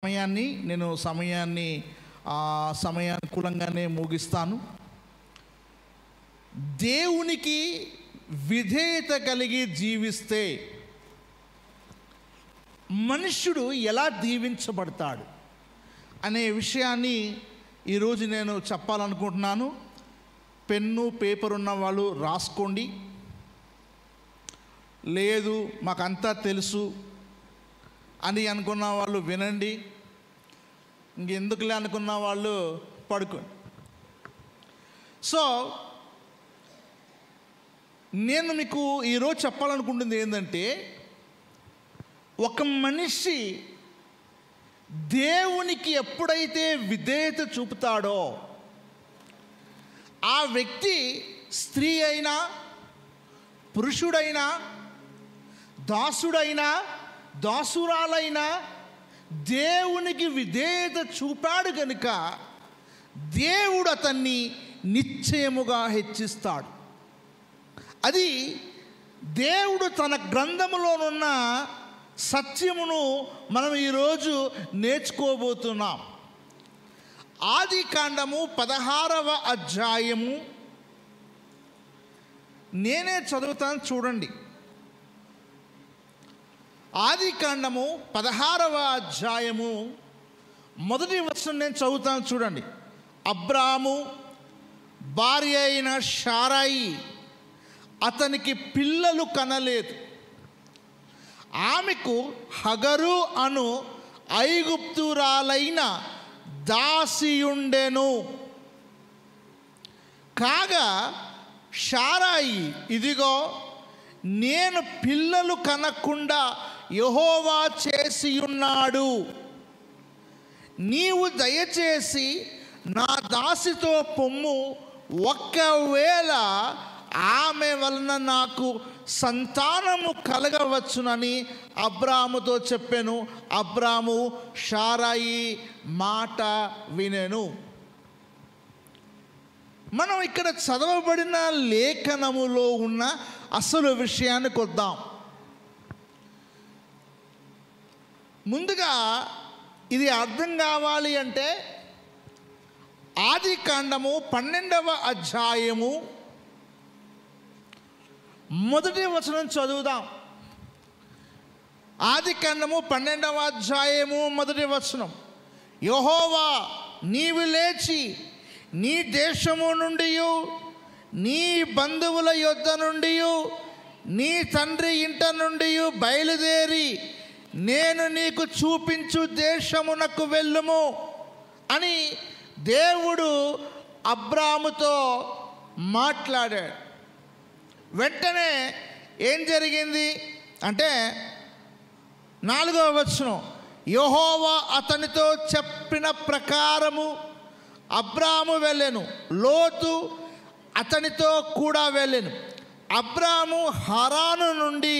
నేను సమయానుకూలంగానే ముగిస్తాను. దేవునికి విధేయత కలిగి జీవిస్తే మనుష్యుడు ఎలా దీవించబడతాడు అనే విషయాన్ని ఈరోజు నేను చెప్పాలనుకుంటున్నాను. పెన్ను పేపర్ ఉన్న వాళ్ళు రాసుకోండి, లేదు మాకంతా తెలుసు అని అనుకున్న వాళ్ళు వినండి, ఇంకెందుకులే అనుకున్న వాళ్ళు పడుకోండి. సో నేను మీకు ఈరోజు చెప్పాలనుకుంటుంది ఏంటంటే, ఒక మనిషి దేవునికి ఎప్పుడైతే విధేయత చూపుతాడో ఆ వ్యక్తి స్త్రీ అయినా పురుషుడైనా దాసుడైనా దాసురాలైనా దేవునికి విధేయత చూపాడు కనుక దేవుడు అతన్ని నిశ్చయముగా హెచ్చిస్తాడు. అది దేవుడు తన గ్రంథములోనున్న సత్యమును మనం ఈరోజు నేర్చుకోబోతున్నాం. ఆదికాండము 16వ అధ్యాయము నేనే చదువుతాను, చూడండి. ఆదికాండము 16వ అధ్యాయము మొదటి వచనం నేను చదువుతాను, చూడండి. అబ్రాము భార్య అయిన శారాయి అతనికి పిల్లలు కనలేదు. ఆమెకు హగరు అను ఐగుప్తురాలైన దాసియుండెను. కాగా శారాయి, ఇదిగో నేను పిల్లలు కనకుండా యెహోవా చేసియున్నాడు, నీవు దయచేసి నా దాసితో పొమ్ము, ఒక్కవేళ ఆమె వలన నాకు సంతానము కలగవచ్చునని అబ్రాముతో చెప్పాను. అబ్రాము శారాయి మాట వినెను. మనం ఇక్కడ చదవబడిన లేఖనములో ఉన్న అసలు విషయానికి వద్దాం. ముందుగా ఇది అర్థం కావాలి అంటే ఆదికాండము 12వ అధ్యాయము మొదటి వచనం చదువుదాం. ఆదికాండము 12వ అధ్యాయము మొదటి వచనం. యెహోవా నీవు లేచి నీ దేశము నుండి నీ బంధువుల యొద్ద నుండి నీ తండ్రి ఇంట నుండి బయలుదేరి నేను నీకు చూపించు దేశమునకు వెళ్ళుము అని దేవుడు అబ్రాముతో మాట్లాడాడు. వెంటనే ఏం జరిగింది అంటే 4వ వచనం, యెహోవా అతనితో చెప్పిన ప్రకారము అబ్రాము వెళ్ళెను, లోతు అతనితో కూడా వెళ్ళెను. అబ్రాము హరాను నుండి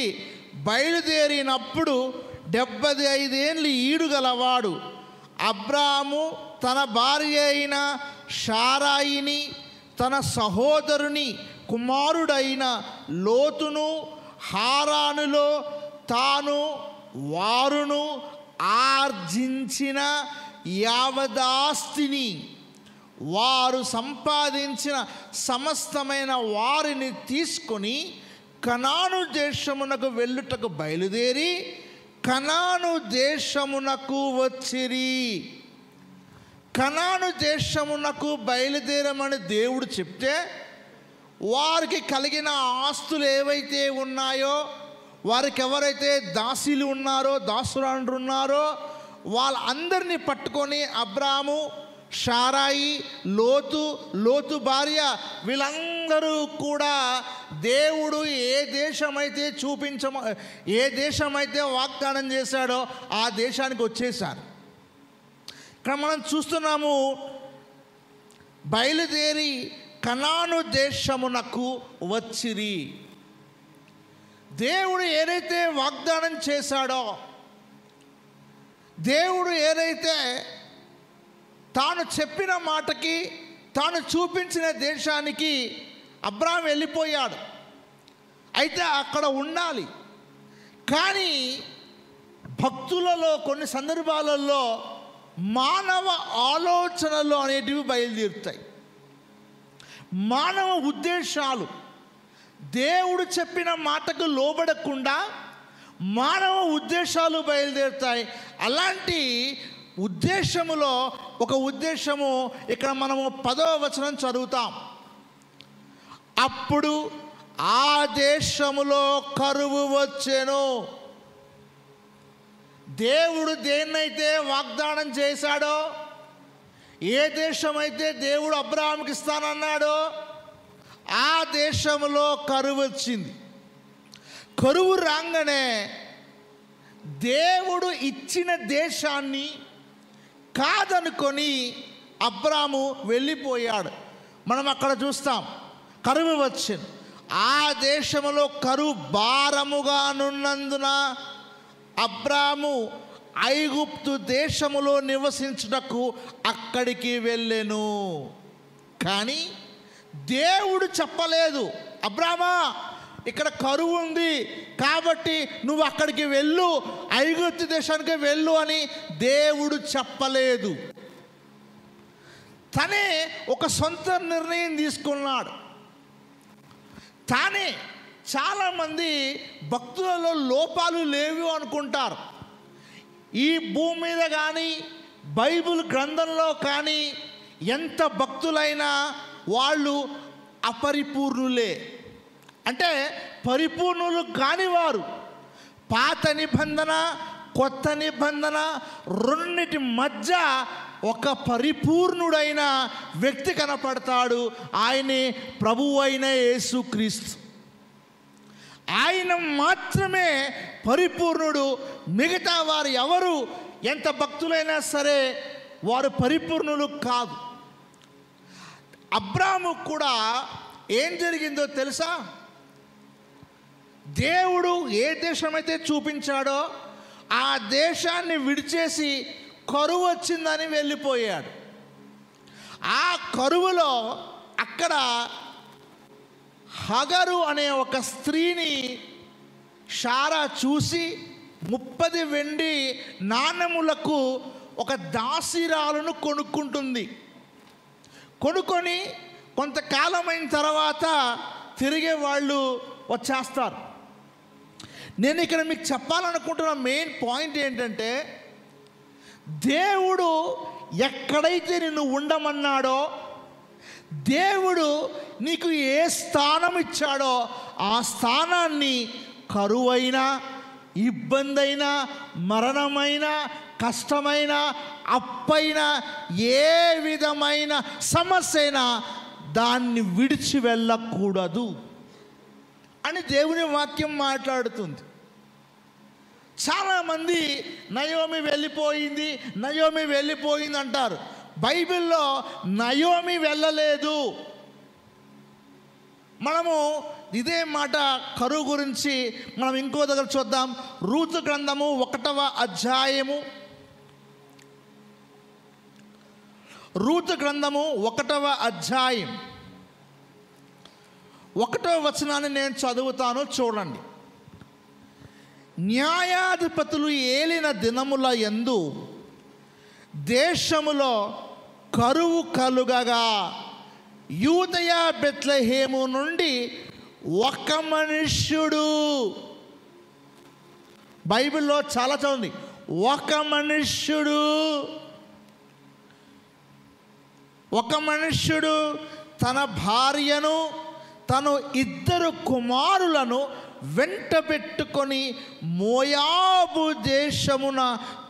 బయలుదేరినప్పుడు 75 ఏండ్లు ఈడు గలవాడు. అబ్రాము తన భార్య అయిన శారాయిని తన సహోదరుని కుమారుడైన లోతును హారానులో తాను వారును ఆర్జించిన యావదాస్తిని వారు సంపాదించిన సమస్తమైన వారిని తీసుకొని కనాను దేశమునకు వెళ్ళుటకు బయలుదేరి కనాను దేశమునకు వచ్చిరి. కనాను దేశమునకు బయలుదేరమని దేవుడు చెప్తే వారికి కలిగిన ఆస్తులు ఏవైతే ఉన్నాయో, వారికి ఎవరైతే దాసీలు ఉన్నారో దాసురాండ్రు ఉన్నారో వాళ్ళందరినీ పట్టుకొని అబ్రాము శారాయి లోతు భార్య వీళ్ళందరూ కూడా దేవుడు ఏ దేశమైతే వాగ్దానం చేశాడో ఆ దేశానికి వచ్చేసారు. ఇక్కడ మనం చూస్తున్నాము, బయలుదేరి కనాను దేశమునకు వచ్చిరి. దేవుడు ఏదైతే వాగ్దానం చేశాడో, దేవుడు ఏదైతే తాను చెప్పిన మాటకి తాను చూపించిన దేశానికి అబ్రాహాం వెళ్ళిపోయాడు. అయితే అక్కడ ఉండాలి, కానీ భక్తులలో కొన్ని సందర్భాలలో మానవ ఆలోచనలు అనేటివి బయలుదేరుతాయి. మానవ ఉద్దేశాలు దేవుడు చెప్పిన మాటకు లోబడకుండా మానవ ఉద్దేశాలు బయలుదేరుతాయి. అలాంటి ఉద్దేశములో ఒక ఉద్దేశము ఇక్కడ మనము 10వ వచనం చదువుతాం. అప్పుడు ఆ దేశములో కరువు వచ్చెను. దేవుడు దేన్నైతే వాగ్దానం చేశాడో, ఏ దేశమైతే దేవుడు అబ్రాహాముకి ఇస్తానన్నాడో ఆ దేశంలో కరువు వచ్చింది. కరువు రాగానే దేవుడు ఇచ్చిన దేశాన్ని కాదనుకొని అబ్రాము వెళ్ళిపోయాడు. మనం అక్కడ చూస్తాం, కరువు వచ్చింది. ఆ దేశంలో కరువు భారముగా నున్నందున అబ్రాము ఐగుప్తు దేశములో నివసించుటకు అక్కడికి వెళ్ళెను. కానీ దేవుడు చెప్పలేదు, అబ్రామా ఇక్కడ కరువు ఉంది కాబట్టి నువ్వు అక్కడికి వెళ్ళు, ఐగుప్తు దేశానికి వెళ్ళు అని దేవుడు చెప్పలేదు. తనే ఒక సొంత నిర్ణయం తీసుకున్నాడు. తానే చాలామంది భక్తులలో లోపాలు లేవు అనుకుంటారు. ఈ భూమి మీద కానీ బైబిల్ గ్రంథంలో కానీ ఎంత భక్తులైనా వాళ్ళు అపరిపూర్ణులే, అంటే పరిపూర్ణులు కానివారు. పాత నిబంధన కొత్త నిబంధన రెండిటి మధ్య ఒక పరిపూర్ణుడైన వ్యక్తి కనపడతాడు. ఆయనే ప్రభువు అయిన యేసుక్రీస్తు. ఆయన మాత్రమే పరిపూర్ణుడు. మిగతా వారు ఎవరు ఎంత భక్తులైనా సరే వారు పరిపూర్ణులు కాదు. అబ్రాము కూడా ఏం జరిగిందో తెలుసా? దేవుడు ఏ దేశమైతే చూపించాడో ఆ దేశాన్ని విడిచేసి కరువు వచ్చిందని వెళ్ళిపోయాడు. ఆ కరువులో అక్కడ హగరు అనే ఒక స్త్రీని షారా చూసి 30 వెండి నాణెములకు ఒక దాసిరాలను కొనుక్కుంటుంది. కొనుక్కొని కొంతకాలమైన తర్వాత తిరిగే వాళ్ళు వచ్చేస్తారు. నేను ఇక్కడ మీకు చెప్పాలనుకుంటున్న మెయిన్ పాయింట్ ఏంటంటే, దేవుడు ఎక్కడైతే నిన్ను ఉండమన్నాడో, దేవుడు నీకు ఏ స్థానం ఇచ్చాడో ఆ స్థానాన్ని కరువైనా, ఇబ్బంది అయినా, మరణమైన, కష్టమైన, అప్పైనా, ఏ విధమైన సమస్య అయినా దాన్ని విడిచి వెళ్ళకూడదు అని దేవుని వాక్యం మాట్లాడుతుంది. చాలామంది నయోమి వెళ్ళిపోయింది అంటారు. బైబిల్లో నయోమి వెళ్ళలేదు. మనము ఇదే మాట కరువు గురించి మనం ఇంకో దగ్గర చూద్దాం. రూతు గ్రంథము 1వ అధ్యాయము, రూతు గ్రంథము 1వ అధ్యాయం 1వ వచనాన్ని నేను చదువుతాను, చూడండి. న్యాయాధిపతులు ఏలిన దినముల యందు దేశములో కరువు కలుగగా యూదయ బెత్లెహేము నుండి ఒక మనుష్యుడు, బైబిల్లో చాలా చదువుంది, ఒక మనుష్యుడు తన భార్యను తను 2 కుమారులను వెంట పెట్టుకొని మోయాబు దేశమున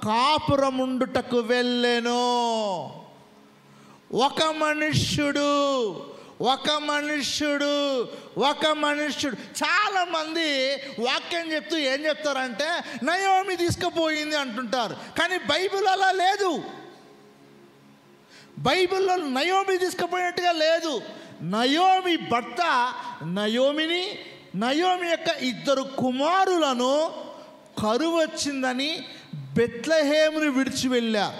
కాపురముండుటకు వెళ్ళెను. ఒక మనుష్యుడు. చాలామంది వాక్యం చెప్తూ ఏం చెప్తారంటే నయోమి తీసుకుపోయింది అంటుంటారు. కానీ బైబిల్ అలా లేదు. బైబిల్లో నయోమి తీసుకుపోయినట్టుగా లేదు. నయోమి భర్త నయోమి యొక్క 2 కుమారులను కరువు వచ్చిందని బెత్లెహేమును విడిచి వెళ్ళారు.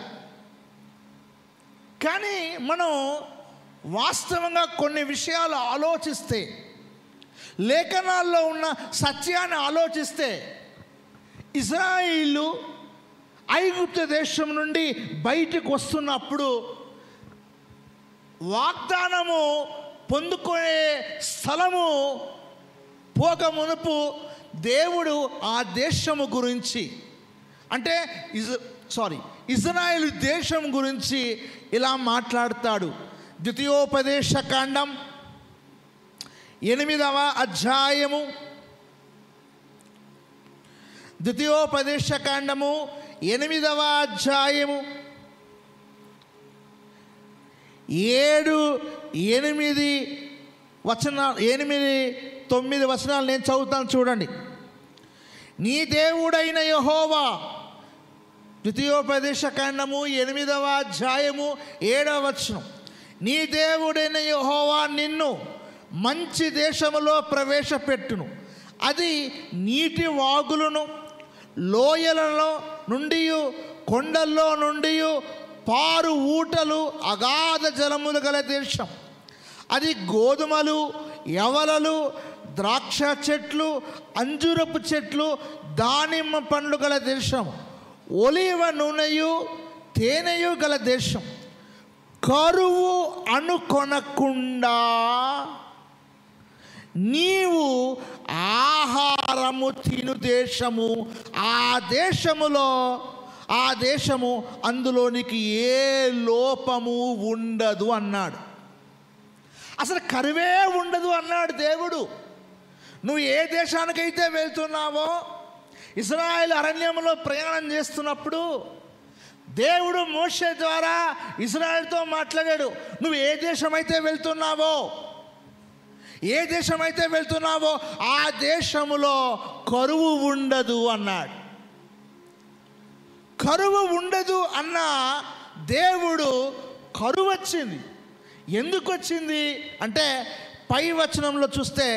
కానీ మనం వాస్తవంగా కొన్ని విషయాలు ఆలోచిస్తే, లేఖనాల్లో ఉన్న సత్యాన్ని ఆలోచిస్తే, ఇశ్రాయేలు ఐగుప్తు దేశం నుండి బయటకు వస్తున్నప్పుడు వాగ్దానము పొందుకునే స్థలము పోక మునుపు దేవుడు ఆ దేశము గురించి అంటే ఇజ్రాయేలు దేశం గురించి ఇలా మాట్లాడతాడు. ద్వితీయోపదేశ కాండం 8వ అధ్యాయము, ద్వితీయోపదేశ కాండము 8వ అధ్యాయము 7, 8 వచనాలు, 8, 9 వచనాలు నేను చదువుతాను చూడండి. నీ దేవుడైన యెహోవా, ద్వితీయోపదేశ కాండము 8వ అధ్యాయము 7వ వచనం. నీ దేవుడైన యెహోవా నిన్ను మంచి దేశములో ప్రవేశపెట్టును. అది నీటి వాగులను, లోయలలో నుండి, కొండల్లో నుండి పారు ఊటలు, అగాధ జలములు గల దేశం. అది గోధుమలు, యవలలు, ద్రాక్ష చెట్లు, అంజూరపు చెట్లు, దానిమ్మ పండ్లు గల దేశం. ఒలీవ నూనెయు తేనెయు గల దేశం. కరువు అనుకొనకుండా నీవు ఆహారము తిను దేశము. ఆ దేశము అందులోనికి ఏ లోపము ఉండదు అన్నాడు. అసలు కరువే ఉండదు అన్నాడు దేవుడు. నువ్వు ఏ దేశానికైతే వెళ్తున్నావో, ఇశ్రాయేలు అరణ్యంలో ప్రయాణం చేస్తున్నప్పుడు దేవుడు మోషే ద్వారా ఇశ్రాయేలుతో మాట్లాడాడు. నువ్వు ఏ దేశమైతే వెళ్తున్నావో ఆ దేశములో కరువు ఉండదు అన్నాడు. కరువు ఉండదు అన్న దేవుడు కరువు వచ్చింది. ఎందుకు వచ్చింది అంటే పై వచనంలో చూస్తే,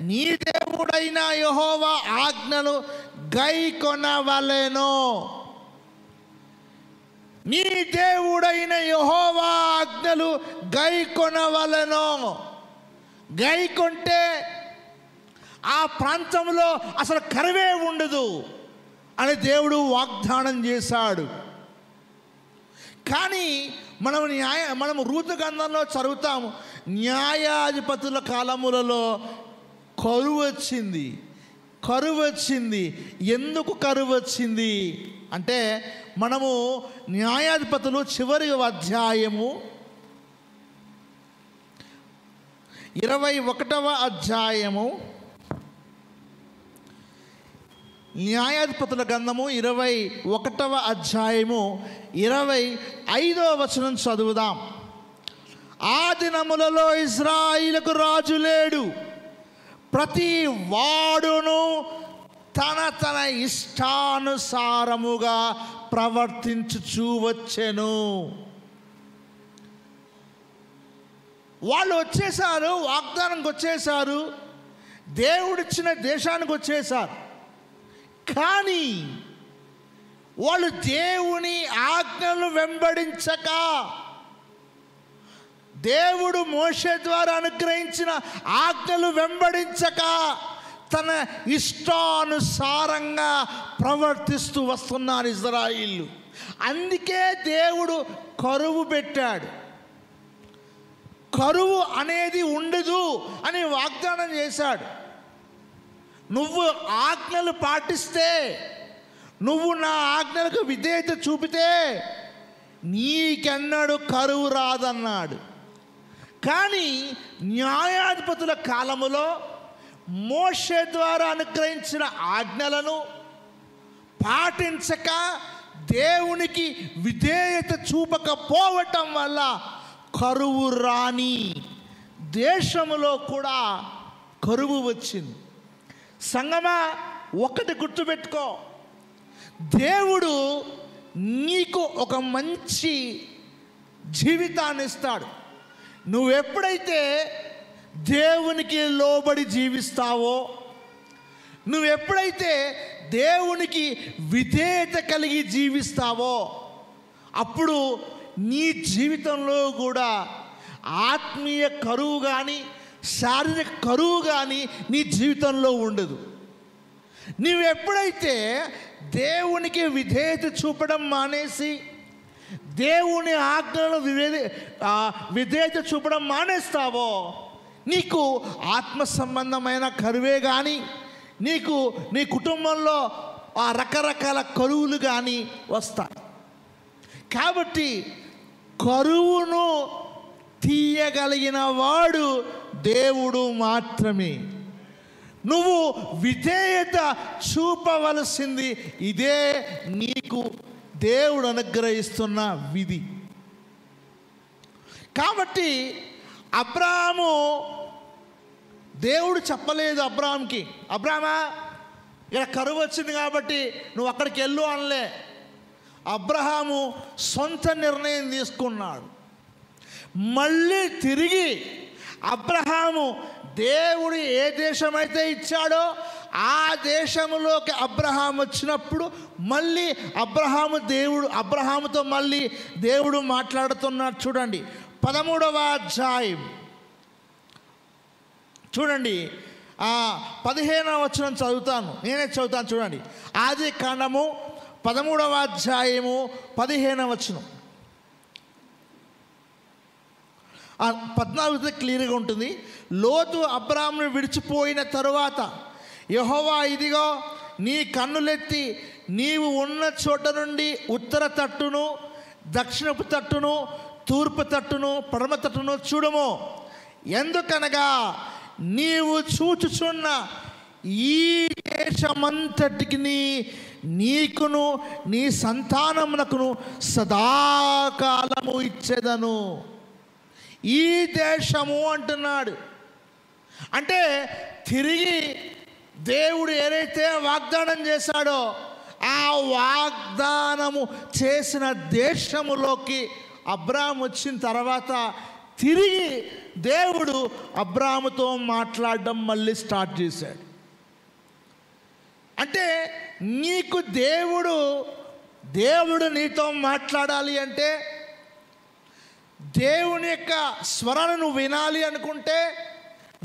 నీ దేవుడైన యెహోవా ఆజ్ఞలు గైకొనవలెను. నీ దేవుడైన యెహోవా ఆజ్ఞలు గైకొనవలెను. గైకొంటే ఆ ప్రాంతంలో అసలు కరువే ఉండదు అని దేవుడు వాగ్దానం చేశాడు. కానీ మనము రూతు గ్రంథంలో చదువుతాము, న్యాయాధిపతుల కాలములలో కరువు వచ్చింది. ఎందుకు కరువు వచ్చింది అంటే, మనము న్యాయాధిపతులు చివరి అధ్యాయము 21వ అధ్యాయము, న్యాయాధిపతుల గ్రంథము 21వ అధ్యాయము 25వ వచనం చదువుదాం. ఆ దినములలో ఇశ్రాయేలుకు రాజు లేడు, ప్రతి వాడును తన ఇష్టానుసారముగా ప్రవర్తించుచూ వచ్చెను. వాళ్ళు వచ్చేసారు, వాగ్దానంకి వచ్చేసారు, దేవుడిచ్చిన దేశానికి వచ్చేసారు. కానీ వాళ్ళు దేవుని ఆజ్ఞలు వెంబడించక, దేవుడు మోషే ద్వారా అనుగ్రహించిన ఆజ్ఞలు వెంబడించక తన ఇష్టానుసారంగా ప్రవర్తిస్తూ వస్తున్నారు ఇశ్రాయేలు. అందుకే దేవుడు కరువు పెట్టాడు. కరువు అనేది ఉండదు అని వాగ్దానం చేశాడు. నువ్వు ఆజ్ఞలు పాటిస్తే, నువ్వు నా ఆజ్ఞలకు విధేయత చూపితే నీకెన్నడూ కరువు రాదన్నాడు. కానీ న్యాయాధిపతుల కాలములో మోషే ద్వారా అనుగ్రహించిన ఆజ్ఞలను పాటించక, దేవునికి విధేయత చూపకపోవటం వల్ల కరువు రాని దేశములో కూడా కరువు వచ్చింది. సంగమా, ఒకటి గుర్తుపెట్టుకో, దేవుడు నీకు ఒక మంచి జీవితాన్ని ఇస్తాడు. నువ్వెప్పుడైతే దేవునికి లోబడి జీవిస్తావో, నువ్వెప్పుడైతే దేవునికి విధేయత కలిగి జీవిస్తావో, అప్పుడు నీ జీవితంలో కూడా ఆత్మీయ కరువు కానీ శారీరక కరువు కానీ నీ జీవితంలో ఉండదు. నీవెప్పుడైతే దేవునికి విధేయత చూపడం మానేసి దేవుని ఆజ్ఞలను విధేయత చూపడం మానేస్తావో నీకు ఆత్మ సంబంధమైన కరువే కానీ, నీకు నీ కుటుంబంలో ఆ రకరకాల కరువులు కానీ వస్తాయి. కాబట్టి కరువును తీయగలిగిన వాడు దేవుడు మాత్రమే. నువ్వు విధేయత చూపవలసింది. ఇదే నీకు దేవుడు అనుగ్రహిస్తున్న విధి. కాబట్టి అబ్రాహాము, దేవుడు చెప్పలేదు అబ్రాహాంకి, అబ్రాహ్మా ఇక్కడ కరువు వచ్చింది కాబట్టి నువ్వు అక్కడికి వెళ్ళు అనలే. అబ్రహాము సొంత నిర్ణయం తీసుకున్నాడు. మళ్ళీ తిరిగి అబ్రహాము దేవుడు ఏ దేశమైతే ఇచ్చాడో ఆ దేశంలోకి అబ్రహాం వచ్చినప్పుడు మళ్ళీ అబ్రహాముతో మళ్ళీ దేవుడు మాట్లాడుతున్నాడు. చూడండి 13వ అధ్యాయం చూడండి, 15వ వచనం చదువుతాను, నేనే చదువుతాను. చూడండి, ఆది కాండము 13వ అధ్యాయము 15వ వచనం. 14 క్లియర్గా ఉంటుంది. లోతు అబ్రాహామును విడిచిపోయిన తరువాత యెహోవా, ఇదిగో నీ కన్నులెత్తి నీవు ఉన్న చోట నుండి ఉత్తర తట్టును, దక్షిణపు తట్టును, తూర్పు తట్టును, పడమ తట్టును చూడము. ఎందుకనగా నీవు చూచుచున్న ఈ దేశమంతటికి నీకును నీ సంతానమునకును సదాకాలము ఇచ్చేదను. ఈ దేశము అంటున్నాడు. అంటే తిరిగి దేవుడు ఏదైతే వాగ్దానం చేశాడో ఆ వాగ్దానము చేసిన దేశములోకి అబ్రాహాం వచ్చిన తర్వాత తిరిగి దేవుడు అబ్రాహాముతో మాట్లాడడం మళ్ళీ స్టార్ట్ చేశాడు. అంటే నీకు దేవుడు నీతో మాట్లాడాలి అంటే, దేవుని యొక్క స్వరాన్ని నువ్వు వినాలి అనుకుంటే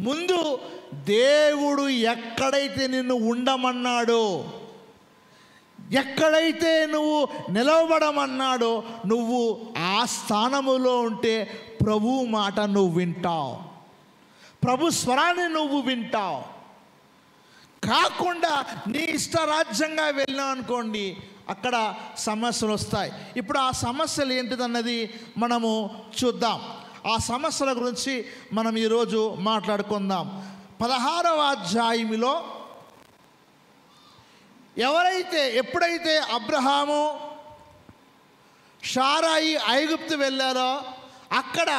ముందు దేవుడు ఎక్కడైతే నిన్ను ఉండమన్నాడో, ఎక్కడైతే నువ్వు నిలవబడమన్నాడో నువ్వు ఆ స్థానములో ఉంటే ప్రభు మాట నువ్వు వింటావు, ప్రభు స్వరాన్ని నువ్వు వింటావు. కాకుండా నీ ఇష్టరాజ్యంగా వెళ్ళావు అనుకోండి, అక్కడ సమస్యలు వస్తాయి. ఇప్పుడు ఆ సమస్యలు ఏంటిదన్నది మనము చూద్దాం. ఆ సమస్యల గురించి మనం ఈరోజు మాట్లాడుకుందాం. 16వ అధ్యాయంలో ఎప్పుడైతే అబ్రహాము షారాయి ఐగుప్తు వెళ్ళారో అక్కడ